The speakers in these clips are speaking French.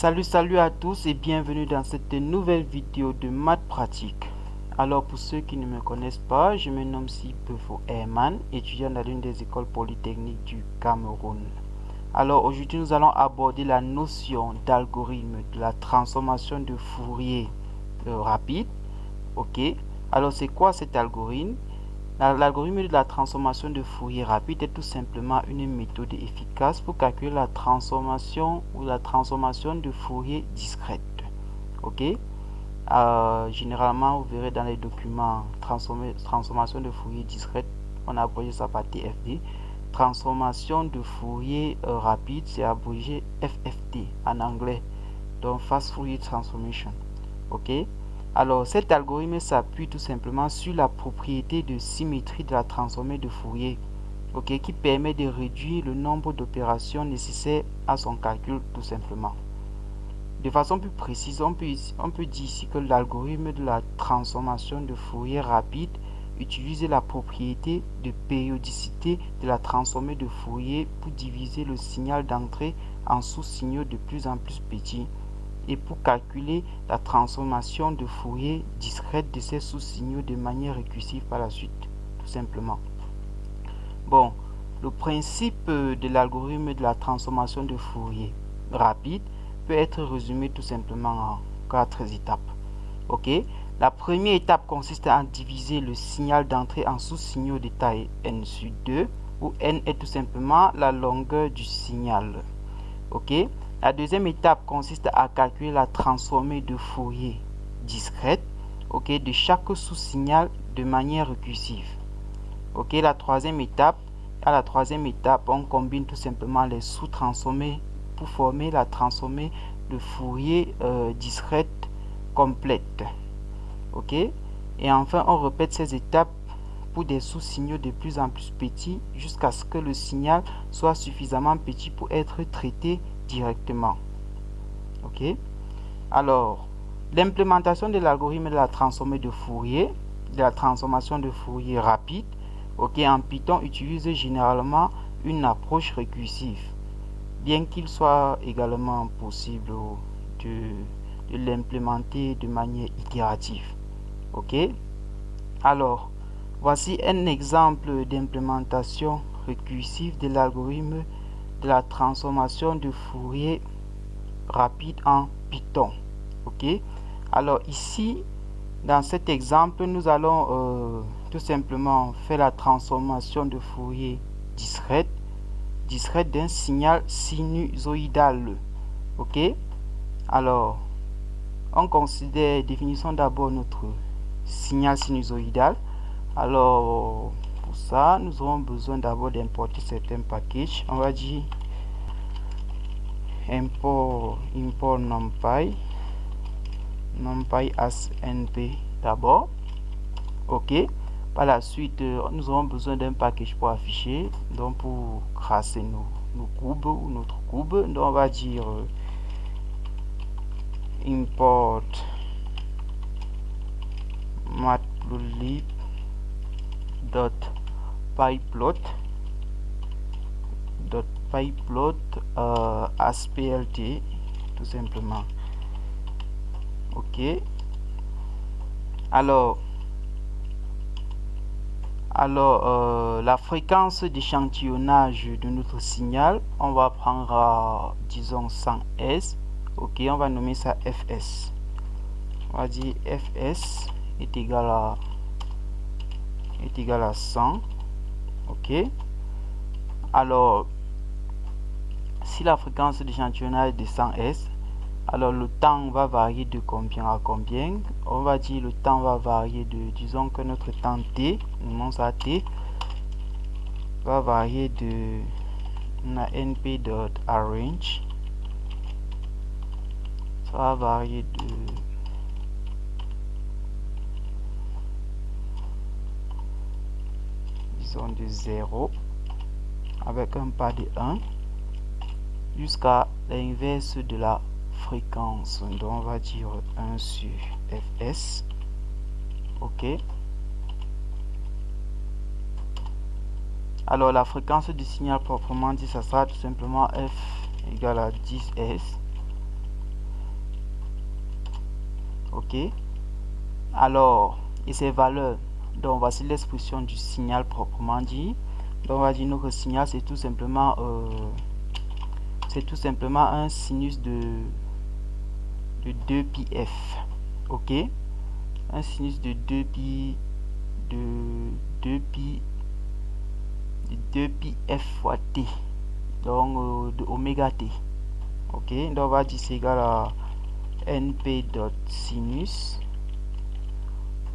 Salut à tous et bienvenue dans cette nouvelle vidéo de maths pratique. Alors pour ceux qui ne me connaissent pas, je me nomme Sipefo Herman, étudiant dans l'une des écoles polytechniques du Cameroun. Alors aujourd'hui nous allons aborder la notion d'algorithme de la transformation de Fourier rapide. Ok, alors c'est quoi cet algorithme? L'algorithme de la transformation de Fourier rapide est tout simplement une méthode efficace pour calculer la transformation ou la transformation de Fourier discrète. Ok, généralement vous verrez dans les documents transformation de Fourier discrète, on a abrégé ça par TFD. Transformation de Fourier rapide, c'est abrégé FFT en anglais, donc Fast Fourier Transformation. Ok, alors cet algorithme s'appuie tout simplement sur la propriété de symétrie de la transformée de Fourier, ok, qui permet de réduire le nombre d'opérations nécessaires à son calcul tout simplement. De façon plus précise, on peut dire ici que l'algorithme de la transformation de Fourier rapide utilise la propriété de périodicité de la transformée de Fourier pour diviser le signal d'entrée en sous-signaux de plus en plus petits et pour calculer la transformation de Fourier discrète de ces sous-signaux de manière récursive par la suite, tout simplement. Bon, le principe de l'algorithme de la transformation de Fourier rapide peut être résumé tout simplement en 4 étapes. Ok, la première étape consiste à diviser le signal d'entrée en sous-signaux de taille n sur 2, où n est tout simplement la longueur du signal. Ok, la deuxième étape consiste à calculer la transformée de Fourier discrète, ok, de chaque sous-signal de manière récursive. Ok, à la troisième étape, on combine tout simplement les sous-transformés pour former la transformée de Fourier discrète complète. Ok, et enfin on répète ces étapes pour des sous-signaux de plus en plus petits jusqu'à ce que le signal soit suffisamment petit pour être traité directement. Ok, alors l'implémentation de l'algorithme de la transformée de Fourier, de la transformation de Fourier rapide, ok, en Python utilise généralement une approche récursive, bien qu'il soit également possible de l'implémenter de manière itérative. Ok, alors voici un exemple d'implémentation récursive de l'algorithme de la transformation de Fourier rapide en Python. Ok, alors ici dans cet exemple nous allons tout simplement faire la transformation de Fourier discrète d'un signal sinusoïdal. Ok, alors on considère, définissons d'abord notre signal sinusoïdal. Alors pour ça nous aurons besoin d'abord d'importer certains packages. On va dire import numpy as np d'abord. Ok, par la suite nous aurons besoin d'un package pour afficher, donc pour tracer nos courbes ou notre courbe. Donc on va dire import matplotlib.pyplot as plt tout simplement. Ok, alors la fréquence d'échantillonnage de notre signal, on va prendre disons 100 S. Ok, on va nommer ça fs. On va dire fs est égal à 100. Ok, alors si la fréquence d'échantillonnage est de 100 S, alors le temps va varier de combien à combien? On va dire le temps va varier de, disons que notre temps t, nommons ça t, va varier de, on a np.arrange, ça va varier de disons de 0 avec un pas de 1 jusqu'à l'inverse de la fréquence, donc on va dire 1 sur fs. Ok, alors la fréquence du signal proprement dit, ça sera tout simplement f égale à 10 s. Ok. Alors, et ces valeurs. Donc, voici l'expression du signal proprement dit. Donc, on va dire notre signal, c'est tout simplement un sinus de 2πf. Ok. Un sinus de 2π f fois t. Donc, de oméga t. Ok. Donc, on va dire c'est égal à np dot sinus.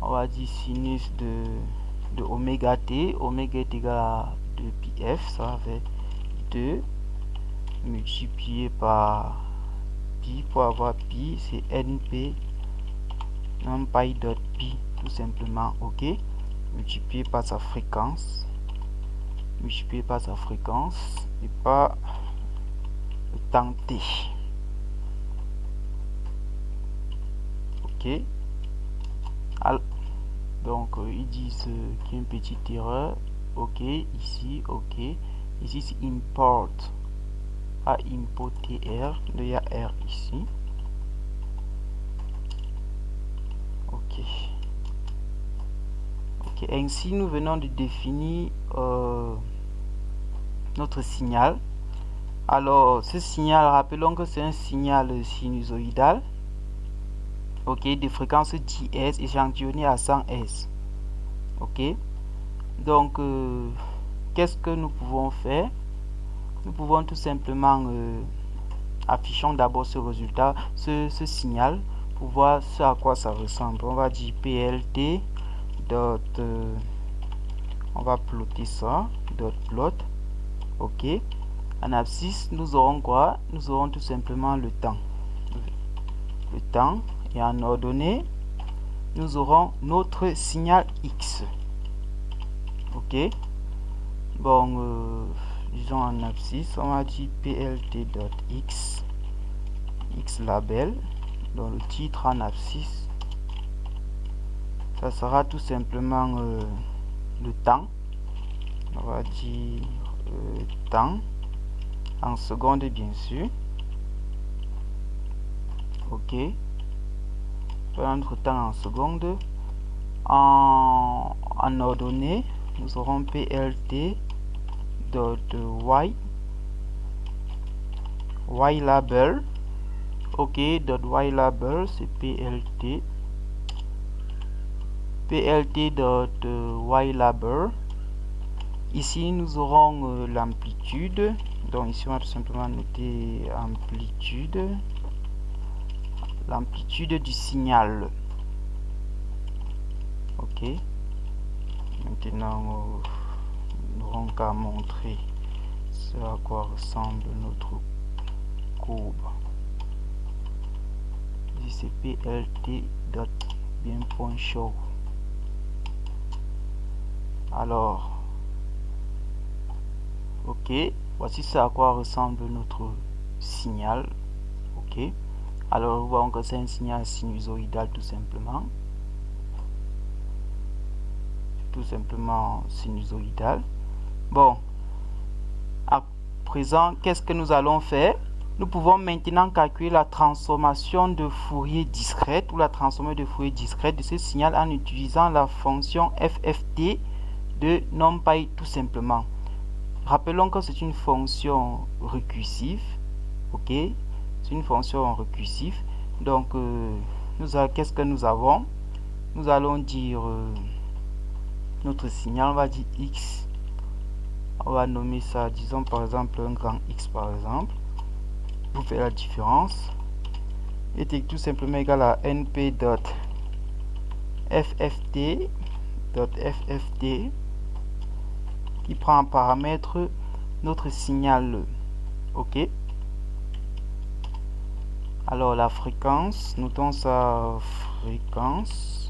On va dire sinus de oméga t. Oméga est égal à 2πf. Ça fait 2 multiplié par pi. Pour avoir pi, c'est np numpy dot pi tout simplement. Ok. Multiplié par sa fréquence. Multiplié par sa fréquence et par le temps t. Ok. Alors, donc ils disent qu'il y a une petite erreur. Ok, ici, ok. Ici c'est import. À importer R. Il y a R ici. Ok. Ok. Ainsi nous venons de définir notre signal. Alors ce signal, rappelons que c'est un signal sinusoïdal. Ok, de fréquence 10 Hz échantillonné à 100 Hz. Ok. Donc qu'est-ce que nous pouvons faire? Nous pouvons tout simplement affichons d'abord ce résultat, ce signal, pour voir ce à quoi ça ressemble. On va dire plt dot on va plotter ça, dot plot. Ok. En abscisse, nous aurons quoi? Nous aurons tout simplement le temps. Le temps. Et en ordonnée, nous aurons notre signal X. Ok. Bon, disons en abscisse, on va dire plt.x, x label, dans le titre en abscisse, ça sera tout simplement le temps. On va dire temps en secondes bien sûr. Ok. Voilà notre temps en secondes. En ordonnée, nous aurons plt dot y label. Ok, dot y label c'est plt dot y label. Ici nous aurons l'amplitude. Donc ici on va tout simplement noter amplitude, l'amplitude du signal. Ok. Maintenant nous n'aurons qu'à montrer ce à quoi ressemble notre courbe. Ici c'est plt dot bien point show. Alors ok, voici ce à quoi ressemble notre signal. Ok, alors nous voyons que c'est un signal sinusoïdal tout simplement. Tout simplement sinusoïdal. Bon, à présent, qu'est-ce que nous allons faire? Nous pouvons maintenant calculer la transformation de Fourier discrète ou la transformation de Fourier discrète de ce signal en utilisant la fonction FFT de NumPy tout simplement. Rappelons que c'est une fonction récursive. Ok, c'est une fonction récursive. Donc, qu'est-ce que nous avons? Nous allons dire notre signal, on va dire X. On va nommer ça, disons par exemple un grand X par exemple. Pour faire la différence. Est tout simplement égal à np dot fft qui prend en paramètre notre signal. Ok. Alors la fréquence, notons ça, fréquence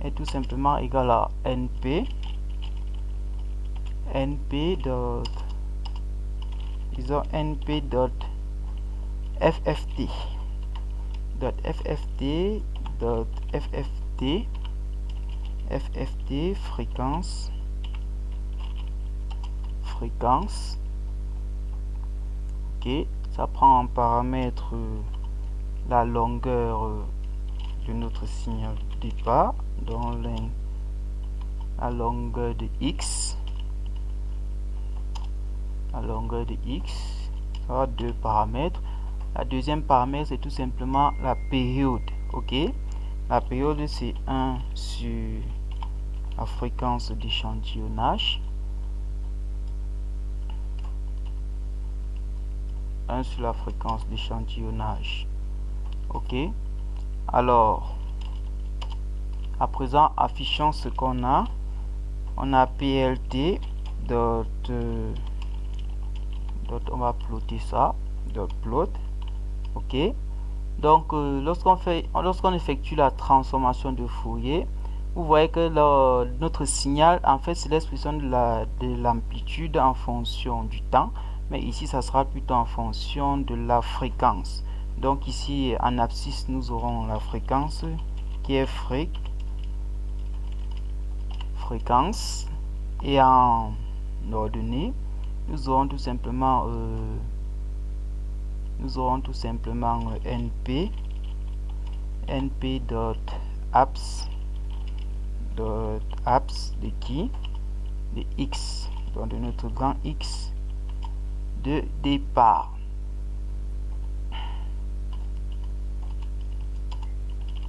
est tout simplement égal à np dot, disons np dot fft fft fréquence. Ok, ça prend en paramètre la longueur de notre signal de départ, donc la longueur de x. La longueur de x, ça a deux paramètres. La deuxième paramètre, c'est tout simplement la période. Ok, la période, c'est 1 sur la fréquence d'échantillonnage. 1 sur la fréquence d'échantillonnage. Ok, alors à présent, affichons ce qu'on a. On a plt dot, on va plotter ça, dot plot. Ok, donc lorsqu'on effectue la transformation de Fourier, vous voyez que notre signal, en fait, c'est l'expression de l'amplitude en fonction du temps, mais ici ça sera plutôt en fonction de la fréquence. Donc ici en abscisse, nous aurons la fréquence qui est fréquence, et en ordonnée nous aurons tout simplement np dot apps de qui, de x, donc de notre grand X de départ.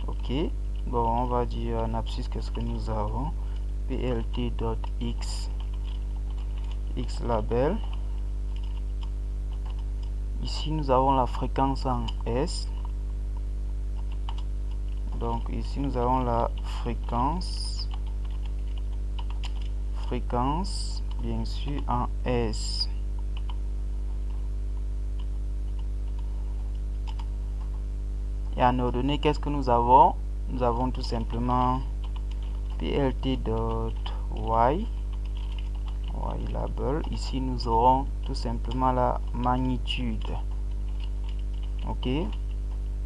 Ok, bon, on va dire en abscisse qu'est-ce que nous avons, plt dot x label. Ici nous avons la fréquence en S, donc ici nous avons la fréquence bien sûr en S. Et en ordonnée, qu'est-ce que nous avons? Nous avons tout simplement plt dot y label. Ici nous aurons tout simplement la magnitude. Ok,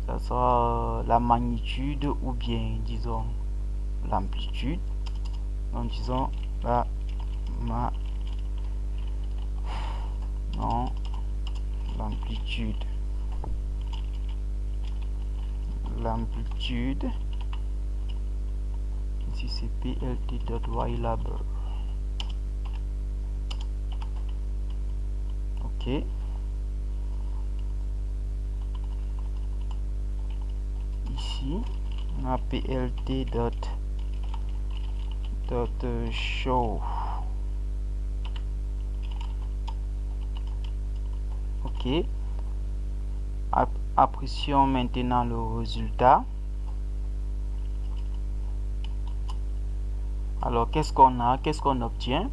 ça sera la magnitude ou bien disons l'amplitude. Donc disons la l'amplitude. Ici c'est plt dot y label. Ok, ici on a plt dot show. Ok, apprécions maintenant le résultat. Alors qu'est-ce qu'on obtient?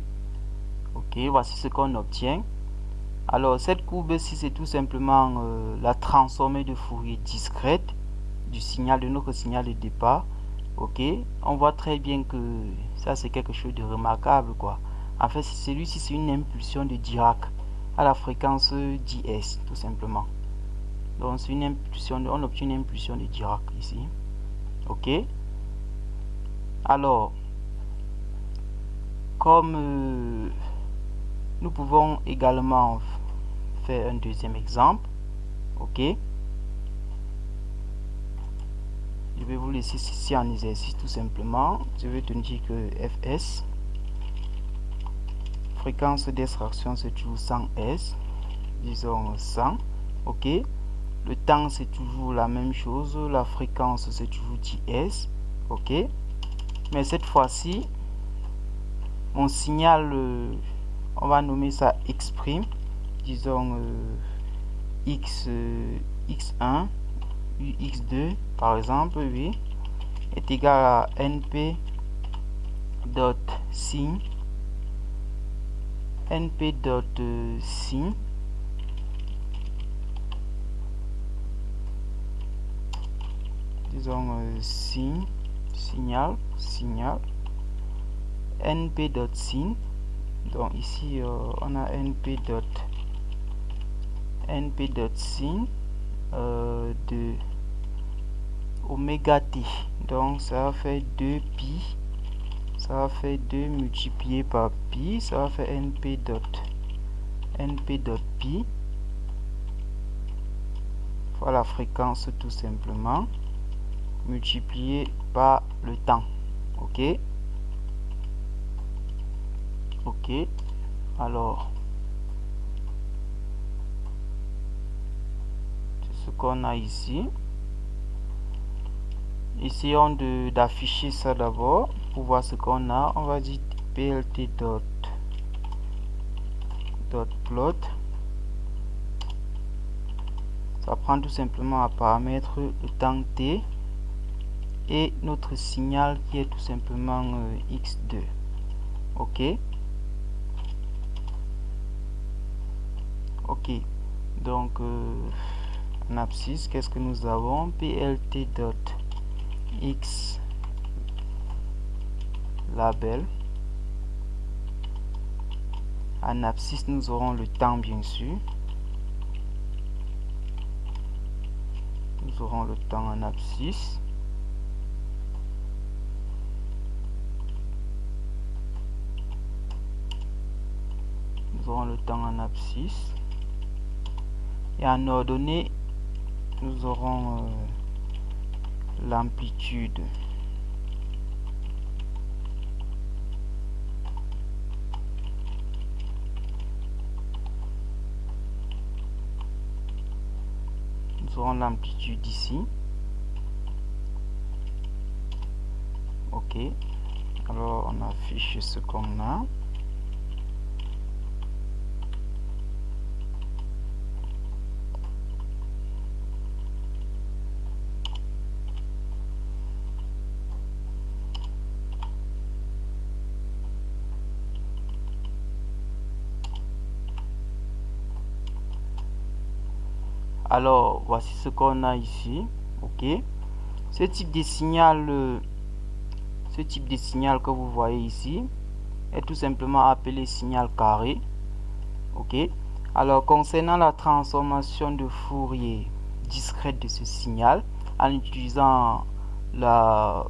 Ok, voici ce qu'on obtient. Alors cette courbe-ci, c'est tout simplement la transformée de Fourier discrète du signal, de notre signal de départ. Ok, on voit très bien que ça c'est quelque chose de remarquable, quoi. En fait, celui-ci c'est une impulsion de Dirac à la fréquence d'IS, tout simplement. Donc c'est une impulsion, on obtient une impulsion de Dirac ici. Ok, alors comme nous pouvons également faire un deuxième exemple. Ok, je vais vous laisser ici en exercice tout simplement. Je vais te dire que fs, fréquence d'extraction, c'est toujours 100 S, disons 100. Ok, le temps c'est toujours la même chose, la fréquence c'est toujours 10 S. Ok, mais cette fois-ci mon signal, on va nommer ça x', disons x1 x2 par exemple, oui, est égal à np dot signe disons signal np dot signe. Donc ici on a np dot signe de oméga t, donc ça va faire 2 pi, ça va faire 2 multiplié par pi, ça va faire np dot pi fois la fréquence tout simplement multiplié par le temps. Ok, alors c'est ce qu'on a ici. Essayons d'afficher ça d'abord pour voir ce qu'on a. On va dire plt plot. Ça prend tout simplement à paramètre le temps t et notre signal qui est tout simplement x2. Ok, donc en abscisse, qu'est-ce que nous avons? plt x label. En abscisse, nous aurons le temps, bien sûr. Nous aurons le temps en abscisse. Nous aurons le temps en abscisse. Et en ordonnée, nous aurons l'amplitude. Nous aurons l'amplitude ici. Ok, alors on affiche ce qu'on a. Alors voici ce qu'on a ici. Ok, ce type de signal que vous voyez ici est tout simplement appelé signal carré. Ok, alors concernant la transformation de Fourier discrète de ce signal en utilisant la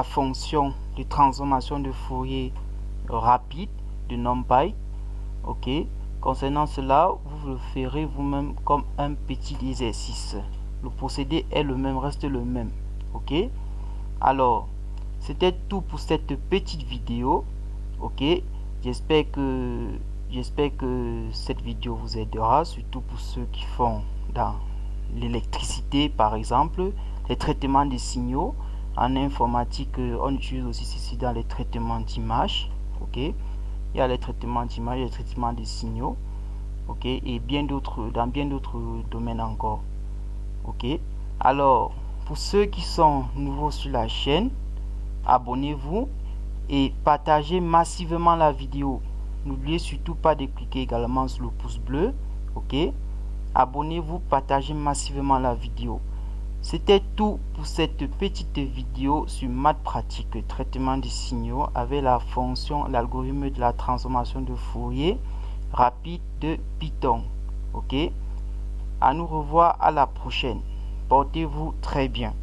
fonction de transformation de Fourier rapide de NumPy. Ok, concernant cela, vous le ferez vous-même comme un petit exercice. Le procédé est le même, reste le même. Ok, alors c'était tout pour cette petite vidéo. Ok, j'espère que cette vidéo vous aidera, surtout pour ceux qui font dans l'électricité par exemple, les traitements des signaux. En informatique, on utilise aussi ceci dans les traitements d'images. Ok, il y a les traitements d'images, les traitements des signaux. Ok, et bien d'autres, dans bien d'autres domaines encore. Ok, alors pour ceux qui sont nouveaux sur la chaîne, abonnez-vous et partagez massivement la vidéo. N'oubliez surtout pas de cliquer également sur le pouce bleu. Ok, abonnez-vous, partagez massivement la vidéo. C'était tout pour cette petite vidéo sur maths pratique, traitement des signaux avec la fonction, l'algorithme de la transformation de Fourier rapide de Python. Ok, à nous revoir à la prochaine. Portez-vous très bien.